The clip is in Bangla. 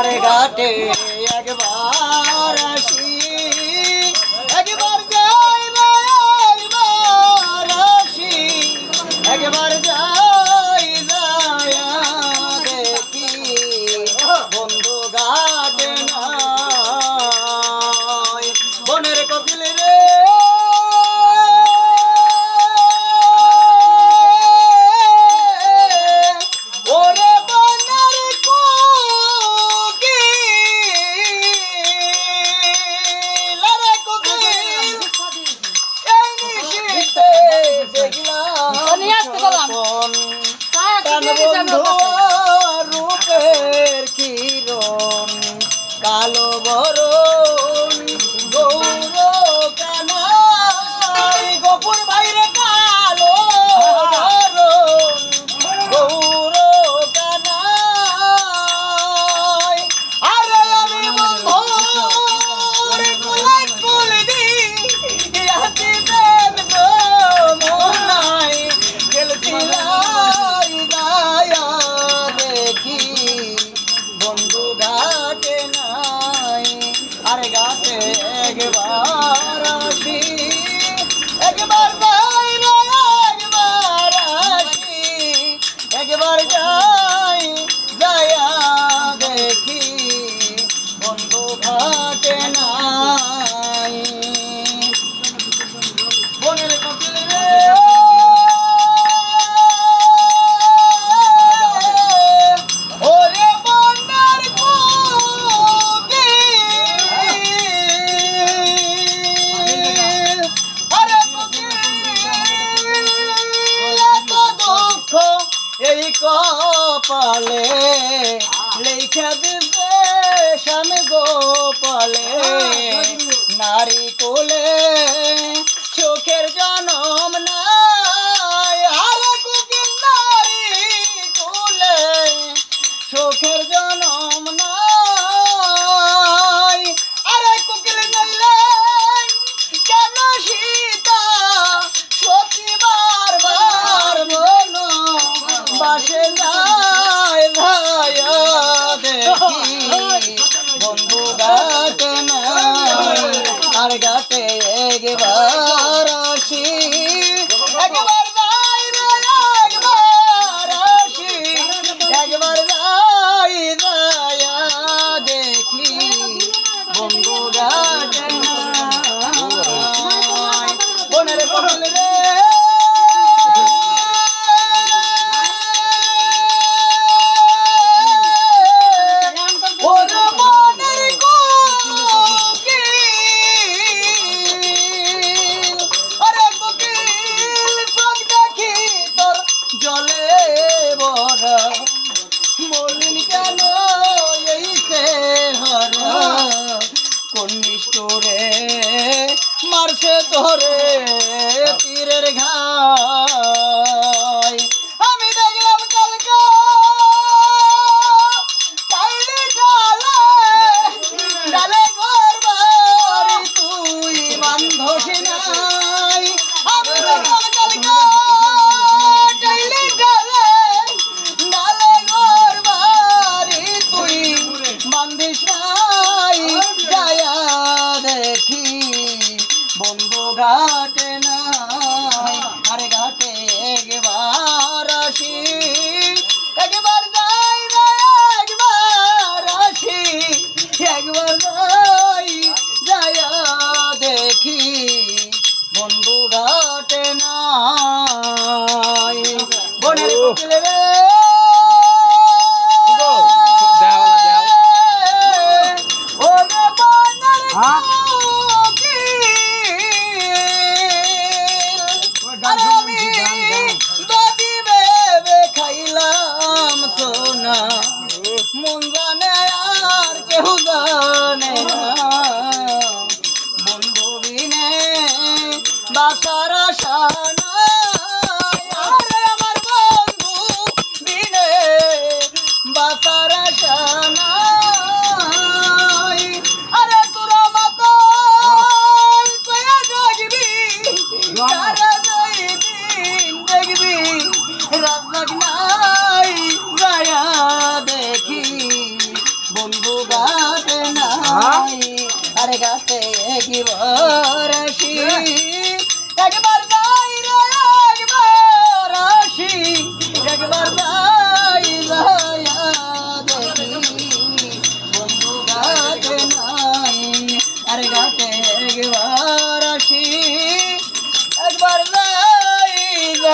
আরে ঘাটে একবার আসি, একবার যাই না একবার আসি, একবার যাই যায়া দেখি বন্ধু ঘাটে নাই। বনের কোকিল রে রূপের কিরণ কালো বরণ গৌর কানাই গোপুর বাইরে কালো বরণ গৌর কানাই। আরে আমি বন্ধুর কুলাই কুল দি ইয়াতি প্রেম মনাই গেলছিলাই দায়া দেখি বন্ধু ঘাটে নাই। আরে ঘাটে একবার আসি, একবার যাই রে একবার আসি, একবার যাই যায়া দেখি বন্ধু ঘাটে নাই। বনের কোকিল রে এই কপালে লেখা দিবে স্বামী গোপালে, নারী কোলে চোখের জনম নাই। আরে কোকিল নারী কোলে চোখের জনম নাই। আরে কোকিল নইলেন কেন সীতা সতী বারবার মন বাসে যায় ভায়া দেখি বন্ধু ঘাটে নাই। আর ঘাটে একবার আসি, একবার যাই রে একবার আসি, একবার যাই যায়া দেখি বন্ধু ঘাটে নাই। বনের কোকিল রে জলে বরা মলিন কেন এই চেহারা, কোন নিষ্ঠুরে মারছে তোরে তীরের ঘাই। আমি দেখলাম কালকা পাইলি ডালে ডালে ঘর বাড়ি তুই বান্ধসি নাই। আমি দেখলাম কালকা বন্ধু ঘাটে নাই। আরে ঘাটে একবার আসি, একবার যাই রে একবার আসি, একবার যাই যায়া দেখি বন্ধু ঘাটে নাই। বনের কোকিল রে মন জানে আর কেউ জানে না, বন্ধু বিনে বাসার আশা নাই। আরে আমার বন্ধু বিনে বাসার আশা নাই। আরে তোরা মতো দেখবি তারা দিন দেখবি রাত নাই যায়া দেখি বন্ধু ঘাটে নাই আর ঘাটে কি বরশি একবার যাই রে একবার আসি একবার যাই